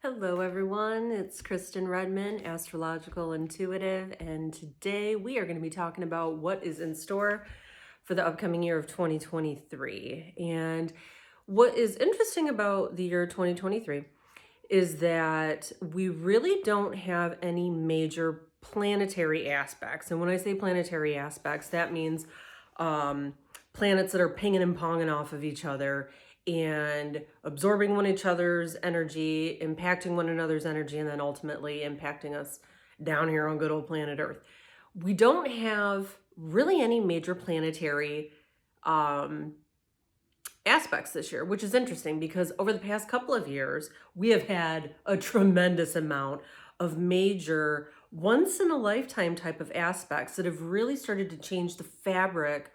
Hello everyone, it's Kristen Redman, Astrological Intuitive, and today we are going to be talking about what is in store for the upcoming year of 2023. And what is interesting about the year 2023 is that we really don't have any major planetary aspects. And when I say planetary aspects, that means planets that are pinging and ponging off of each other and absorbing one each other's energy, impacting one another's energy, and then ultimately impacting us down here on good old planet Earth. We don't have really any major planetary aspects this year, which is interesting because over the past couple of years, we have had a tremendous amount of major once in a lifetime type of aspects that have really started to change the fabric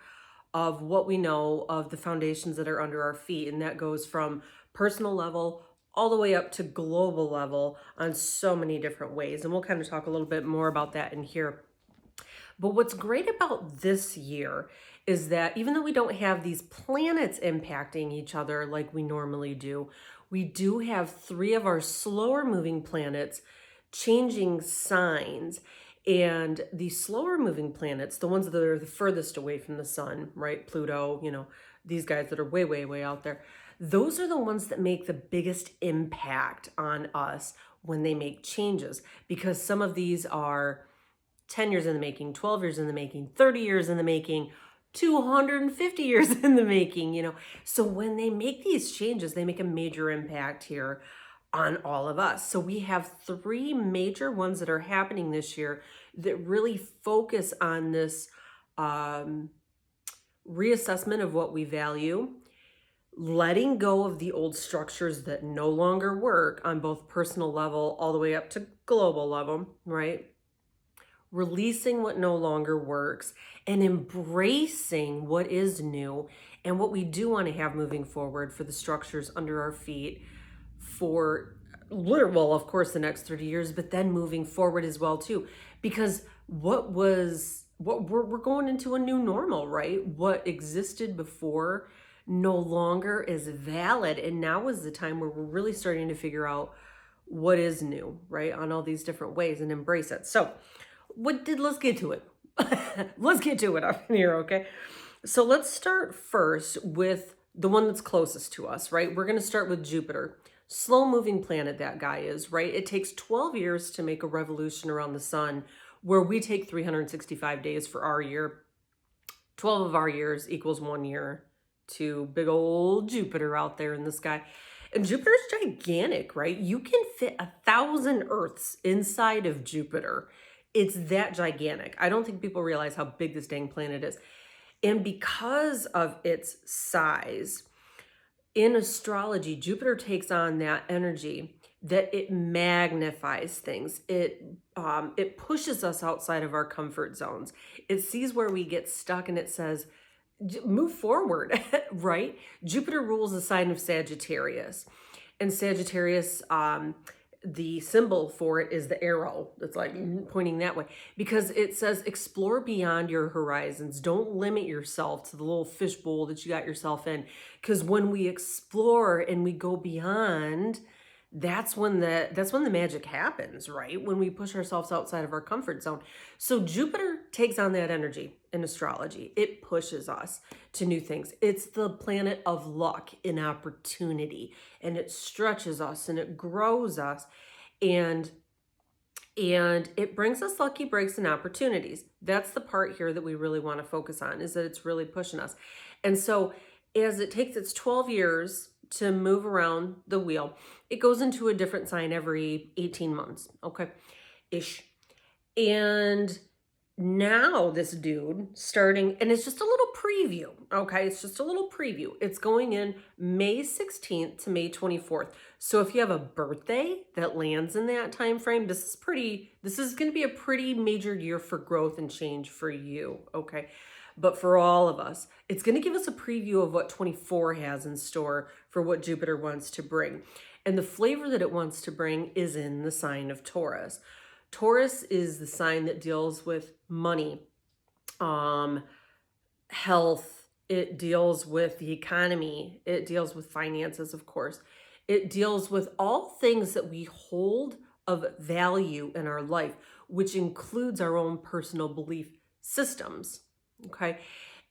of what we know of the foundations that are under our feet. And that goes from personal level all the way up to global level on so many different ways. And we'll kind of talk a little bit more about that in here. But what's great about this year is that even though we don't have these planets impacting each other like we normally do, we do have three of our slower moving planets changing signs. And the slower moving planets, the ones that are the furthest away from the sun, right? Pluto, these guys that are way, way, way out there. Those are the ones that make the biggest impact on us when they make changes, because some of these are 10 years in the making, 12 years in the making, 30 years in the making, 250 years in the making. So when they make these changes, they make a major impact here on all of us. So we have three major ones that are happening this year that really focus on this reassessment of what we value, letting go of the old structures that no longer work on both personal level all the way up to global level, right? Releasing what no longer works and embracing what is new and what we do want to have moving forward for the structures under our feet for well, of course, the next 30 years, but then moving forward as well too, because we're going into a new normal, right? What existed before no longer is valid, and now is the time where we're really starting to figure out what is new, right, on all these different ways and embrace it. So let's get to it. Let's get to it up in here, okay? So let's start first with the one that's closest to us, right? We're going to start with Jupiter. Slow moving planet that guy is, right? It takes 12 years to make a revolution around the sun, where we take 365 days for our year. 12 of our years equals 1 year to big old Jupiter out there in the sky. And Jupiter's gigantic, right? You can fit 1,000 Earths inside of Jupiter. It's that gigantic. I don't think people realize how big this dang planet is. And because of its size, in astrology, Jupiter takes on that energy that it magnifies things. It pushes us outside of our comfort zones. It sees where we get stuck and it says, move forward, right? Jupiter rules the sign of Sagittarius. And Sagittarius, the symbol for it is the arrow that's like pointing that way, because it says explore beyond your horizons. Don't limit yourself to the little fishbowl that you got yourself in, because when we explore and we go beyond, that's when the magic happens, right? When we push ourselves outside of our comfort zone. So Jupiter takes on that energy in astrology. It pushes us to new things. It's the planet of luck and opportunity, and it stretches us and it grows us, and it brings us lucky breaks and opportunities. That's the part here that we really want to focus on, is that it's really pushing us. And so as it takes its 12 years to move around the wheel, it goes into a different sign every 18 months, okay, ish. And now this dude starting, and it's just a little preview, okay? It's just a little preview. It's going in May 16th to May 24th. So if you have a birthday that lands in that time frame, this is going to be a pretty major year for growth and change for you, okay? But for all of us, it's going to give us a preview of what 24 has in store for what Jupiter wants to bring. And the flavor that it wants to bring is in the sign of Taurus. Taurus is the sign that deals with money, health. It deals with the economy. It deals with finances, of course. It deals with all things that we hold of value in our life, which includes our own personal belief systems. Okay.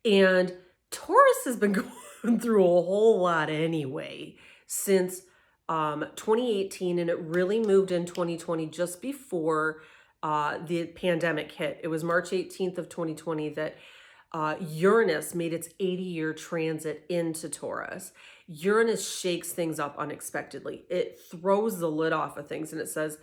And Taurus has been going through a whole lot anyway since 2018, and it really moved in 2020 just before the pandemic hit. It was March 18th of 2020 that Uranus made its 80-year transit into Taurus. Uranus shakes things up unexpectedly. It throws the lid off of things, and it says,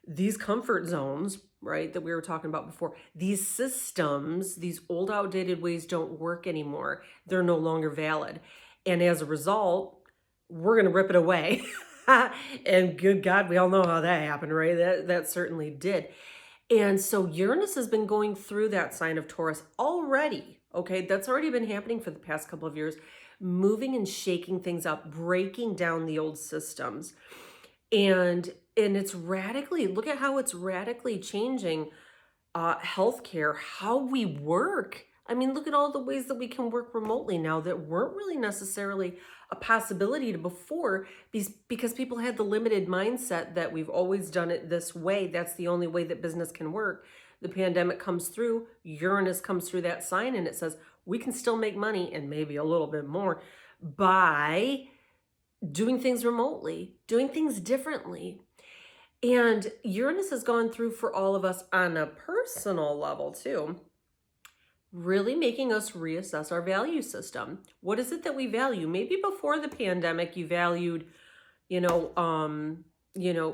these comfort zones, right, that we were talking about before, these systems, these old outdated ways don't work anymore. They're no longer valid. And as a result, we're going to rip it away. And good God, we all know how that happened, right? That certainly did. And so Uranus has been going through that sign of Taurus already. Okay, that's already been happening for the past couple of years, moving and shaking things up, breaking down the old systems. And it's radically, look at how it's radically changing healthcare, how we work. I mean, look at all the ways that we can work remotely now that weren't really necessarily a possibility to before, because people had the limited mindset that we've always done it this way. That's the only way that business can work. The pandemic comes through, Uranus comes through that sign, and it says we can still make money, and maybe a little bit more, by doing things remotely, doing things differently. And Uranus has gone through for all of us on a personal level too, really making us reassess our value system. What is it that we value? Maybe before the pandemic, you valued,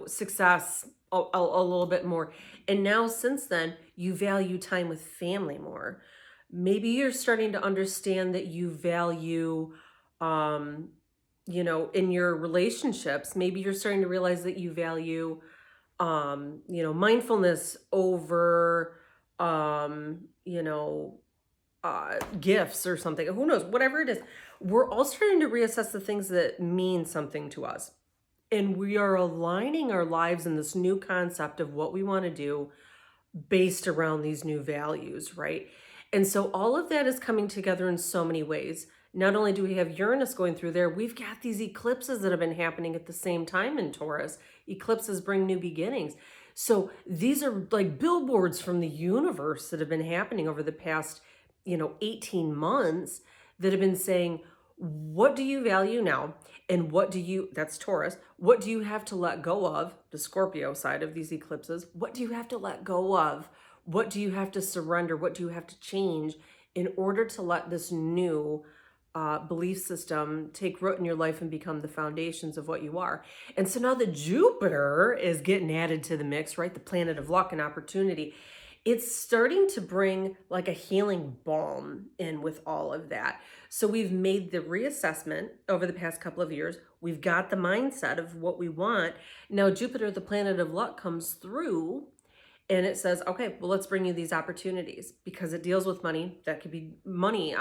success a little bit more. And now since then, you value time with family more. Maybe you're starting to understand that you value, in your relationships, maybe you're starting to realize that you value, mindfulness over, gifts or something. Who knows? Whatever it is, we're all starting to reassess the things that mean something to us. And we are aligning our lives in this new concept of what we want to do based around these new values, right? And so all of that is coming together in so many ways. Not only do we have Uranus going through there, we've got these eclipses that have been happening at the same time in Taurus. Eclipses bring new beginnings. So these are like billboards from the universe that have been happening over the past, 18 months that have been saying, what do you value now? And that's Taurus, what do you have to let go of, the Scorpio side of these eclipses? What do you have to let go of? What do you have to surrender? What do you have to change in order to let this new belief system take root in your life and become the foundations of what you are? And so now that Jupiter is getting added to the mix, right? The planet of luck and opportunity. It's starting to bring like a healing balm in with all of that. So we've made the reassessment over the past couple of years. We've got the mindset of what we want. Now Jupiter, the planet of luck, comes through and it says, okay, well, let's bring you these opportunities, because it deals with money. That could be money,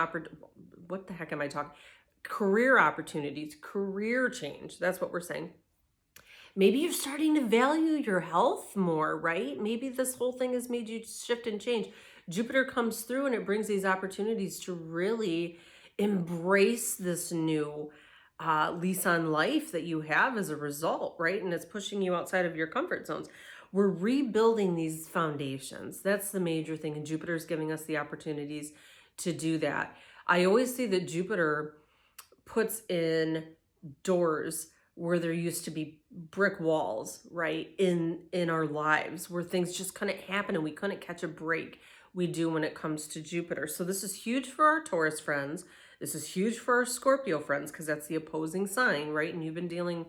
what the heck am I talking? Career opportunities, career change. That's what we're saying. Maybe you're starting to value your health more, right? Maybe this whole thing has made you shift and change. Jupiter comes through and it brings these opportunities to really embrace this new lease on life that you have as a result, right? And it's pushing you outside of your comfort zones. We're rebuilding these foundations. That's the major thing. And Jupiter's giving us the opportunities to do that. I always see that Jupiter puts in doors where there used to be brick walls, right, in our lives, where things just couldn't happen and we couldn't catch a break. We do when it comes to Jupiter. So this is huge for our Taurus friends. This is huge for our Scorpio friends, because that's the opposing sign, right? And you've been dealing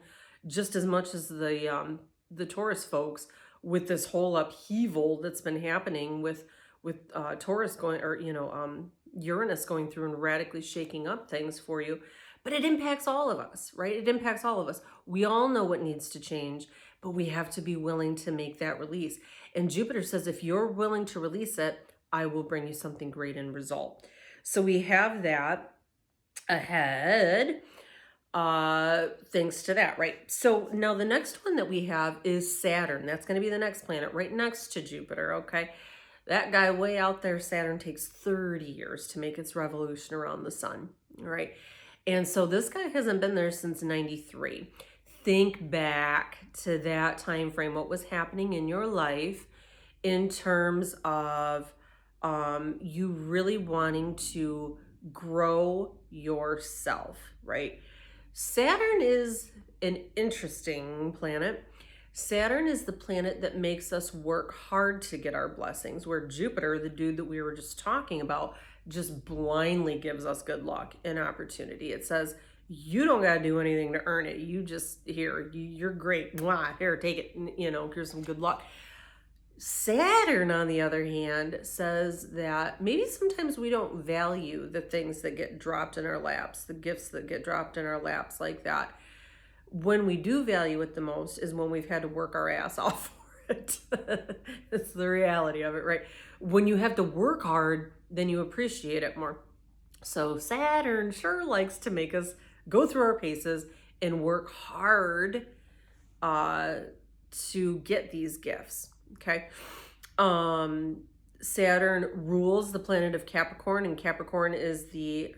just as much as the Taurus folks with this whole upheaval that's been happening with Taurus going, or Uranus going through and radically shaking up things for you. But it impacts all of us, right? It impacts all of us. We all know what needs to change, but we have to be willing to make that release. And Jupiter says, if you're willing to release it, I will bring you something great in result. So we have that ahead, thanks to that, right? So now the next one that we have is Saturn. That's going to be the next planet right next to Jupiter, okay? That guy way out there, Saturn, takes 30 years to make its revolution around the sun, all right? And so this guy hasn't been there since 93. think back to that time frame, what was happening in your life in terms of you really wanting to grow yourself, right? Saturn is an interesting planet. Saturn is the planet that makes us work hard to get our blessings, where Jupiter, the dude that we were just talking about, just blindly gives us good luck and opportunity. It says, you don't got to do anything to earn it. You just, here, you're great. Mwah, here, take it. Here's some good luck. Saturn, on the other hand, says that maybe sometimes we don't value the things that get dropped in our laps, the gifts that get dropped in our laps like that. When we do value it the most is when we've had to work our ass off for it. That's the reality of it, right? When you have to work hard, then you appreciate it more. So Saturn sure likes to make us go through our paces and work hard to get these gifts. Okay. Saturn rules the planet of Capricorn, and Capricorn is you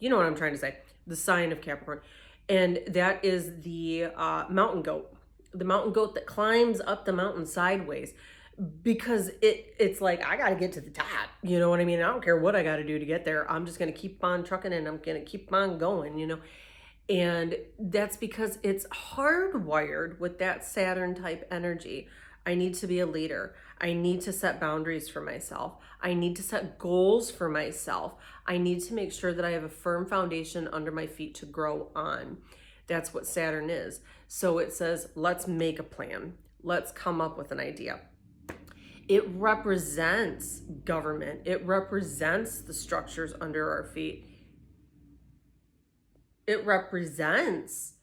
know what I'm trying to say, the sign of Capricorn. And that is the mountain goat that climbs up the mountain sideways, because it's like, I got to get to the top. You know what I mean? I don't care what I got to do to get there. I'm just going to keep on trucking and I'm going to keep on going, And that's because it's hardwired with that Saturn type energy. I need to be a leader. I need to set boundaries for myself. I need to set goals for myself. I need to make sure that I have a firm foundation under my feet to grow on. That's what Saturn is. So it says, let's make a plan. Let's come up with an idea. It represents government. It represents the structures under our feet. It represents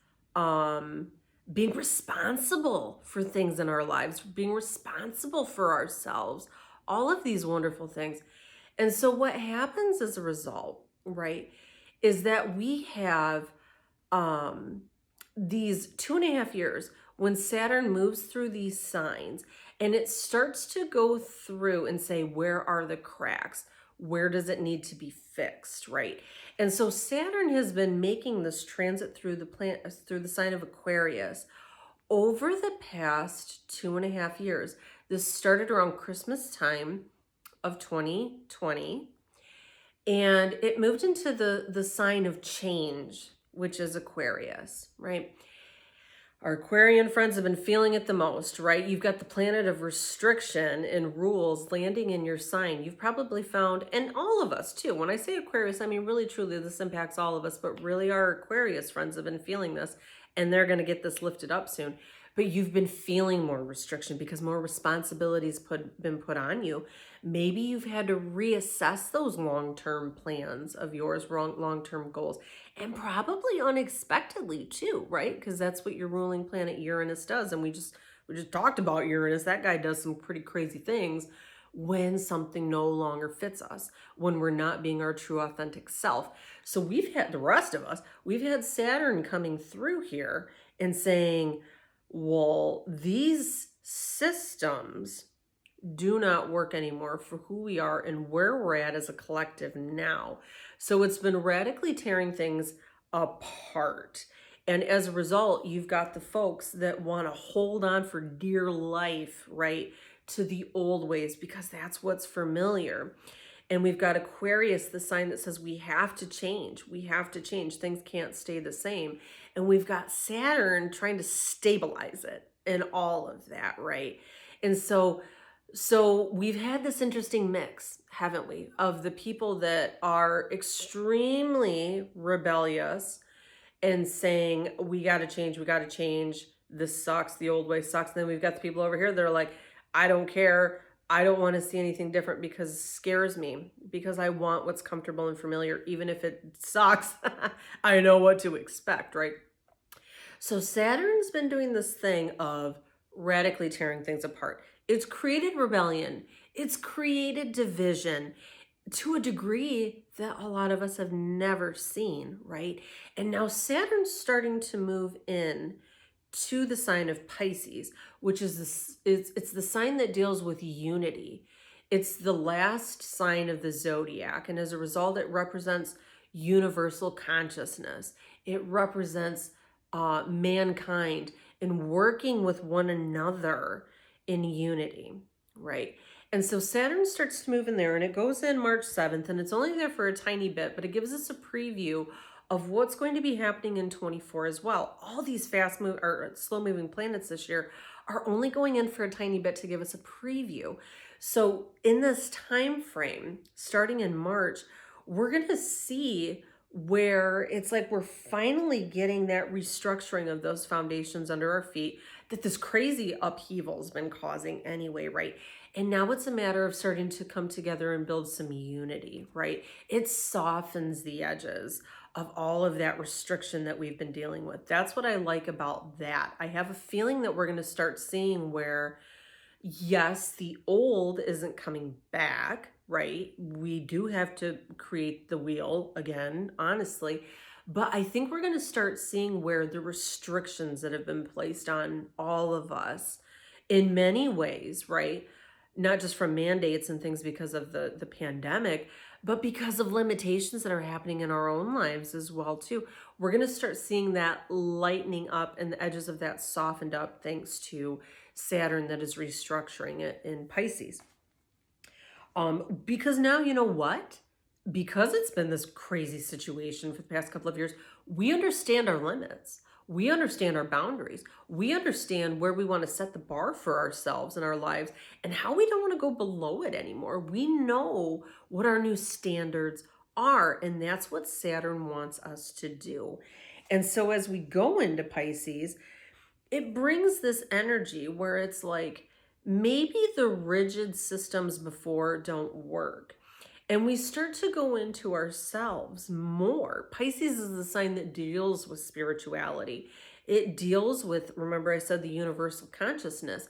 being responsible for things in our lives, being responsible for ourselves, all of these wonderful things. And so what happens as a result, right, is that we have these 2.5 years when Saturn moves through these signs, and it starts to go through and say, where are the cracks? Where does it need to be fixed, right? And so Saturn has been making this transit through the sign of Aquarius over the past 2.5 years. This started around Christmas time of 2020, and it moved into the sign of change, which is Aquarius, right? Our Aquarian friends have been feeling it the most, right? You've got the planet of restriction and rules landing in your sign. You've probably found, and all of us too, when I say Aquarius, I mean really truly this impacts all of us, but really our Aquarius friends have been feeling this, and they're going to get this lifted up soon. But you've been feeling more restriction because more responsibilities been put on you. Maybe you've had to reassess those long-term plans of yours, long-term goals, and probably unexpectedly too, right? Because that's what your ruling planet Uranus does. And we just talked about Uranus. That guy does some pretty crazy things when something no longer fits us, when we're not being our true authentic self. So we've had, the rest of us, we've had Saturn coming through here and saying, well, these systems do not work anymore for who we are and where we're at as a collective now. So it's been radically tearing things apart. And as a result, you've got the folks that want to hold on for dear life, right, to the old ways because that's what's familiar. And we've got Aquarius, the sign that says we have to change. We have to change. Things can't stay the same. And we've got Saturn trying to stabilize it and all of that, right? And so we've had this interesting mix, haven't we, of the people that are extremely rebellious and saying, we got to change, this sucks, the old way sucks. And then we've got the people over here that are like, I don't care, I don't want to see anything different because it scares me, because I want what's comfortable and familiar, even if it sucks, I know what to expect, right? So Saturn's been doing this thing of radically tearing things apart. It's created rebellion. It's created division to a degree that a lot of us have never seen, right? And now Saturn's starting to move in to the sign of Pisces, which is it's the sign that deals with unity. It's the last sign of the zodiac, and as a result, it represents universal consciousness. It represents mankind and working with one another in unity, right? And so Saturn starts to move in there, and it goes in March 7th, and it's only there for a tiny bit, but it gives us a preview of what's going to be happening in 24 as well. All these fast move or slow moving planets this year are only going in for a tiny bit to give us a preview. So in this time frame, starting in March, we're going to see where it's like we're finally getting that restructuring of those foundations under our feet that this crazy upheaval has been causing anyway, right? And now it's a matter of starting to come together and build some unity, right? It softens the edges of all of that restriction that we've been dealing with. That's what I like about that. I have a feeling that we're going to start seeing where, yes, the old isn't coming back, right? We do have to create the wheel again, honestly. But I think we're going to start seeing where the restrictions that have been placed on all of us in many ways, right? Not just from mandates and things because of the pandemic, but because of limitations that are happening in our own lives as well, too. We're going to start seeing that lightening up and the edges of that softened up thanks to Saturn that is restructuring it in Pisces. Because now, you know what? Because it's been this crazy situation for the past couple of years, we understand our limits. We understand our boundaries. We understand where we want to set the bar for ourselves in our lives and how we don't want to go below it anymore. We know what our new standards are, and that's what Saturn wants us to do. And so as we go into Pisces, it brings this energy where it's like maybe the rigid systems before don't work. And we start to go into ourselves more. Pisces is the sign that deals with spirituality. It deals with, remember I said, the universal consciousness.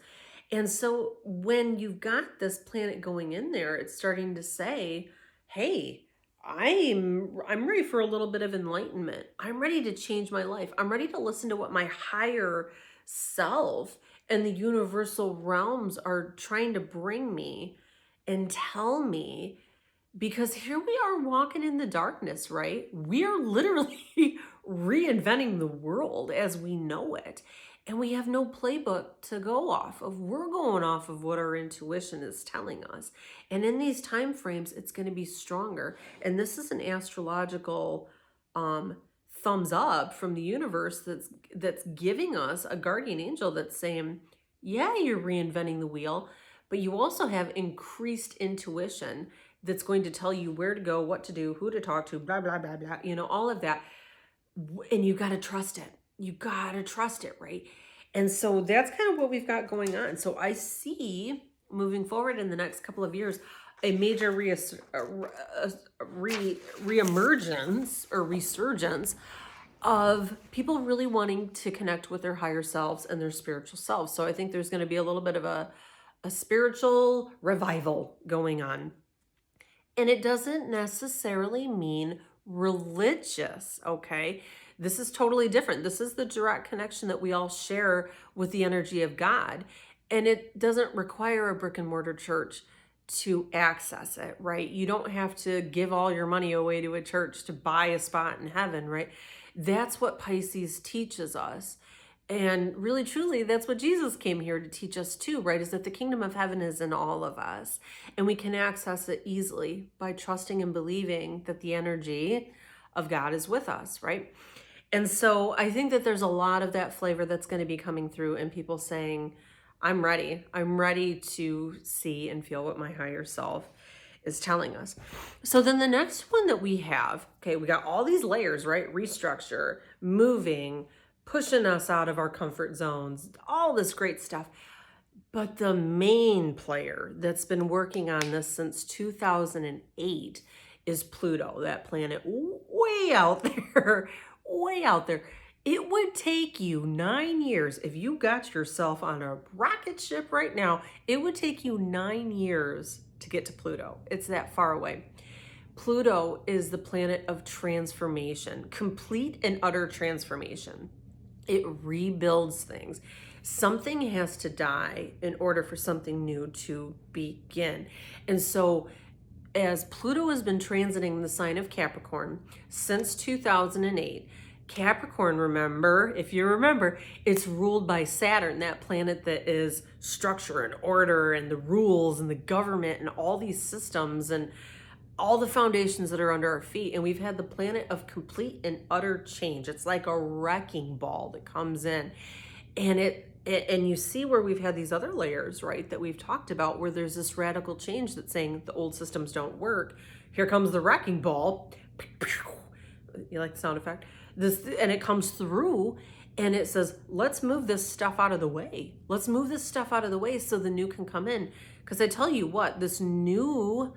And so when you've got this planet going in there, it's starting to say, hey, I'm ready for a little bit of enlightenment. I'm ready to change my life. I'm ready to listen to what my higher self and the universal realms are trying to bring me and tell me. Because here we are walking in the darkness, right? We are literally reinventing the world as we know it. And we have no playbook to go off of. We're going off of what our intuition is telling us. And in these time frames, it's going to be stronger. And this is an astrological thumbs up from the universe that's giving us a guardian angel that's saying, yeah, you're reinventing the wheel, but you also have increased intuition that's going to tell you where to go, what to do, who to talk to, blah, blah, blah, blah, all of that. And you got to trust it. You got to trust it, right? And so that's kind of what we've got going on. So I see moving forward in the next couple of years, a major reemergence or resurgence of people really wanting to connect with their higher selves and their spiritual selves. So I think there's going to be a little bit of a spiritual revival going on. And it doesn't necessarily mean religious, okay? This is totally different. This is the direct connection that we all share with the energy of God. And it doesn't require a brick and mortar church to access it, right? You don't have to give all your money away to a church to buy a spot in heaven, right? That's what Pisces teaches us. And really, truly, that's what Jesus came here to teach us too, right? Is that the kingdom of heaven is in all of us. And we can access it easily by trusting and believing that the energy of God is with us, right? And so I think that there's a lot of that flavor that's going to be coming through and people saying, I'm ready. I'm ready to see and feel what my higher self is telling us. So then the next one that we have, okay, we got all these layers, right? Restructure, moving, pushing us out of our comfort zones, all this great stuff. But the main player that's been working on this since 2008 is Pluto, that planet way out there, way out there. It would take you 9 years, if you got yourself on a rocket ship right now, it would take you 9 years to get to Pluto. It's that far away. Pluto is the planet of transformation, complete and utter transformation. It rebuilds things. Something has to die in order for something new to begin. And so as Pluto has been transiting the sign of Capricorn since 2008, Capricorn, remember, if you remember, it's ruled by Saturn, that planet that is structure and order and the rules and the government and all these systems and all the foundations that are under our feet. And we've had the planet of complete and utter change. It's like a wrecking ball that comes in. And and you see where we've had these other layers, right, that we've talked about, where there's this radical change that's saying the old systems don't work. Here comes the wrecking ball. You like the sound effect? And it comes through and it says, let's move this stuff out of the way. Let's move this stuff out of the way so the new can come in. Because I tell you what, this new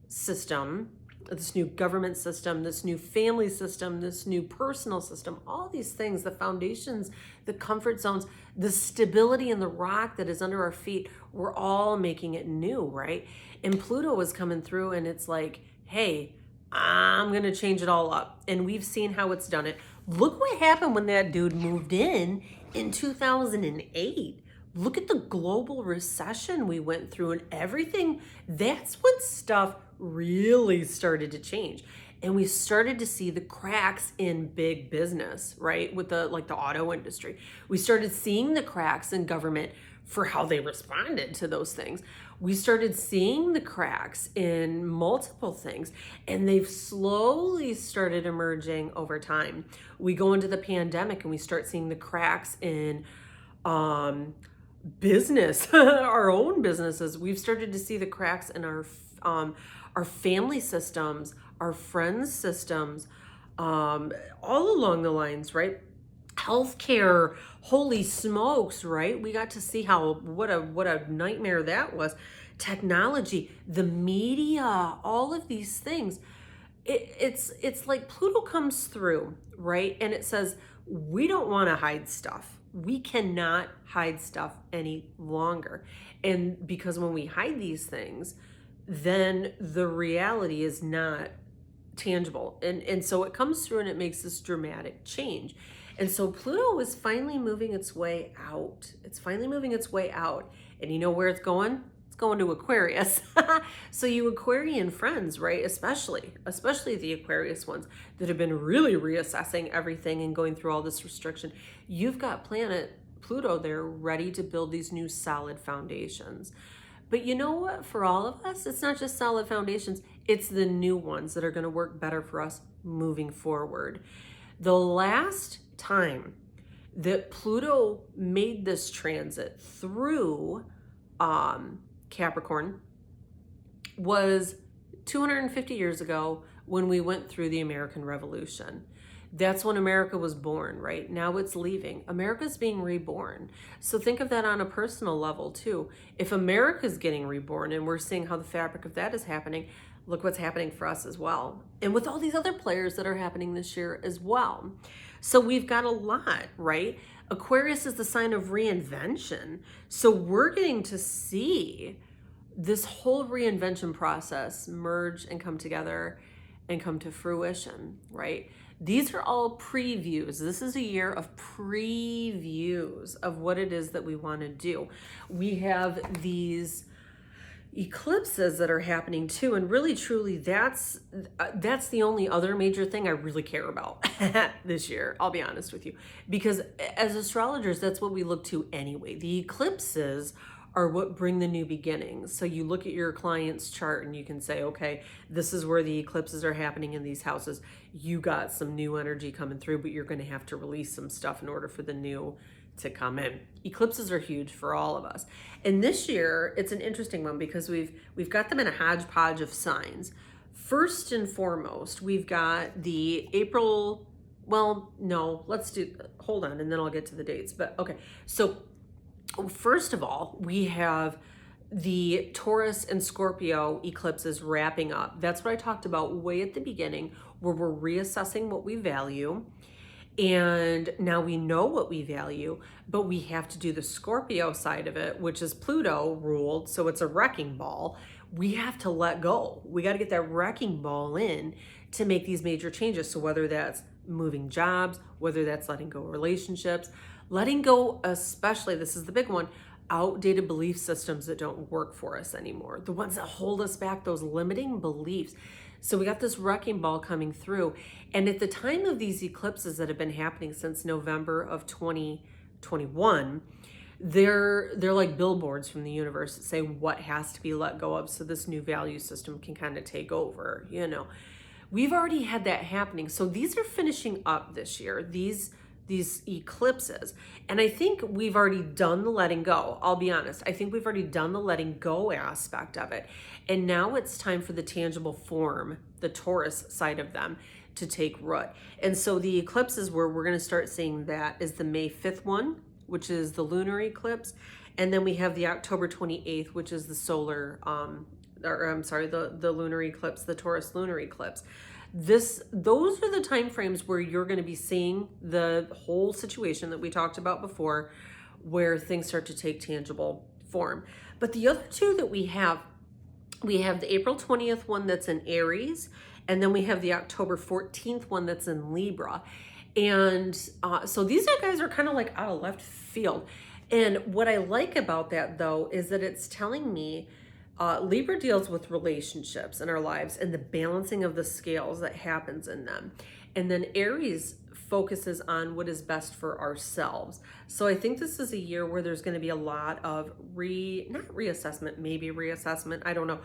system, this new government system, this new family system, this new personal system, all these things, the foundations, the comfort zones, the stability in the rock that is under our feet, we're all making it new, right? And Pluto was coming through and it's like, hey, I'm going to change it all up. And we've seen how it's done it. Look what happened when that dude moved in 2008. Look at the global recession we went through and everything. That's when stuff really started to change. And we started to see the cracks in big business, right? With the auto industry. We started seeing the cracks in government for how they responded to those things. We started seeing the cracks in multiple things, and they've slowly started emerging over time. We go into the pandemic and we start seeing the cracks in business, our own businesses. We've started to see the cracks in our family systems, our friends systems, all along the lines, right? Healthcare, holy smokes, right? We got to see what a nightmare that was. Technology, the media, all of these things. It's like Pluto comes through, right? And it says, we don't want to hide stuff. We cannot hide stuff any longer. And because when we hide these things, then the reality is not tangible. And so it comes through and it makes this dramatic change. And so Pluto is finally moving its way out. It's finally moving its way out. And you know where it's going? It's going to Aquarius. So you Aquarian friends, right? Especially the Aquarius ones that have been really reassessing everything and going through all this restriction. You've got planet Pluto there ready to build these new solid foundations. But you know what? For all of us, it's not just solid foundations. It's the new ones that are going to work better for us moving forward. The last time that Pluto made this transit through Capricorn was 250 years ago when we went through the American Revolution. That's when America was born, right? Now it's leaving. America's being reborn. So think of that on a personal level too. If America's getting reborn and we're seeing how the fabric of that is happening, look what's happening for us as well. And with all these other players that are happening this year as well. So we've got a lot, right? Aquarius is the sign of reinvention. So we're getting to see this whole reinvention process merge and come together and come to fruition, right? These are all previews. This is a year of previews of what it is that we want to do. We have these eclipses that are happening too, and really truly that's the only other major thing I really care about this year, I'll be honest with you, because as astrologers that's what we look to anyway. The eclipses are what bring the new beginnings. So you look at your client's chart and you can say, okay, this is where the eclipses are happening in these houses. You got some new energy coming through, but you're going to have to release some stuff in order for the new to come in. Eclipses are huge for all of us. And this year, it's an interesting one because we've got them in a hodgepodge of signs. First and foremost, we've got the April, well, no, hold on, and then I'll get to the dates. But okay, so first of all, we have the Taurus and Scorpio eclipses wrapping up. That's what I talked about way at the beginning, where we're reassessing what we value. And now we know what we value, but we have to do the Scorpio side of it, which is Pluto ruled. So it's a wrecking ball. We have to let go. We got to get that wrecking ball in to make these major changes. So whether that's moving jobs, whether that's letting go of relationships, letting go, especially, this is the big one, outdated belief systems that don't work for us anymore. The ones that hold us back, those limiting beliefs. So we got this wrecking ball coming through. And at the time of these eclipses that have been happening since November of 2021, they're like billboards from the universe that say what has to be let go of so this new value system can kind of take over, you know. We've already had that happening. So these are finishing up this year, these eclipses. And I think we've already done the letting go. I'll be honest. I think we've already done the letting go aspect of it. And now it's time for the tangible form, the Taurus side of them, to take root. And so the eclipses where we're going to start seeing that is the May 5th one, which is the lunar eclipse. And then we have the October 28th, which is the solar, the lunar eclipse, the Taurus lunar eclipse. Those are the time frames where you're going to be seeing the whole situation that we talked about before, where things start to take tangible form. But the other two that we have the April 20th one that's in Aries, and then we have the October 14th one that's in Libra. And so these guys are kind of like out of left field. And what I like about that, though, is that it's telling me Libra deals with relationships in our lives and the balancing of the scales that happens in them. And then Aries focuses on what is best for ourselves. So I think this is a year where there's going to be a lot of not reassessment, maybe reassessment, I don't know.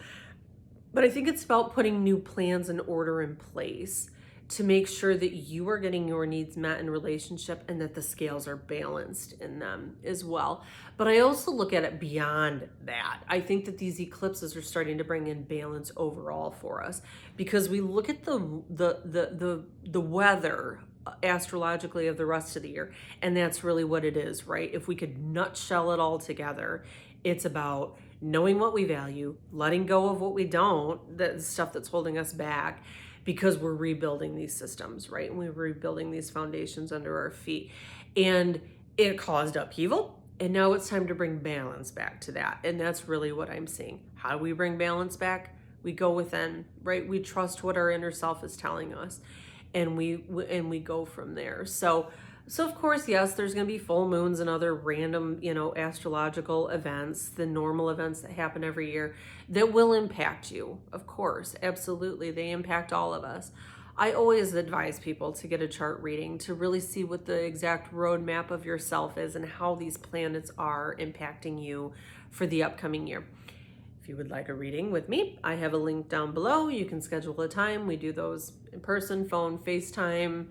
But I think it's about putting new plans and order in place to make sure that you are getting your needs met in relationship and that the scales are balanced in them as well. But I also look at it beyond that. I think that these eclipses are starting to bring in balance overall for us, because we look at the weather astrologically of the rest of the year, and that's really what it is, right? If we could nutshell it all together, it's about knowing what we value, letting go of what we don't, the stuff that's holding us back, because we're rebuilding these systems, right? And we're rebuilding these foundations under our feet. And it caused upheaval. And now it's time to bring balance back to that. And that's really what I'm seeing. How do we bring balance back? We go within, right? We trust what our inner self is telling us. And we go from there. So of course, yes, there's going to be full moons and other random, astrological events, the normal events that happen every year that will impact you. Of course, absolutely. They impact all of us. I always advise people to get a chart reading to really see what the exact roadmap of yourself is and how these planets are impacting you for the upcoming year. If you would like a reading with me, I have a link down below. You can schedule a time. We do those in person, phone, FaceTime,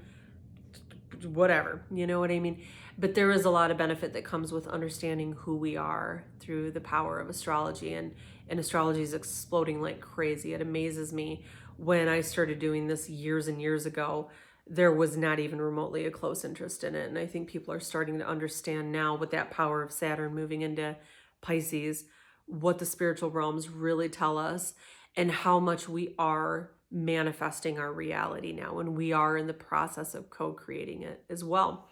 whatever, you know what I mean? But there is a lot of benefit that comes with understanding who we are through the power of astrology, and astrology is exploding like crazy. It amazes me. When I started doing this years and years ago, there was not even remotely a close interest in it. And I think people are starting to understand now, with that power of Saturn moving into Pisces, what the spiritual realms really tell us and how much we are manifesting our reality now, and we are in the process of co-creating it as well.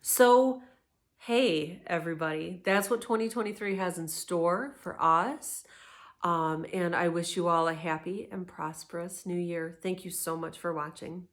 So hey everybody, that's what 2023 has in store for us, and I wish you all a happy and prosperous new year. Thank you so much for watching.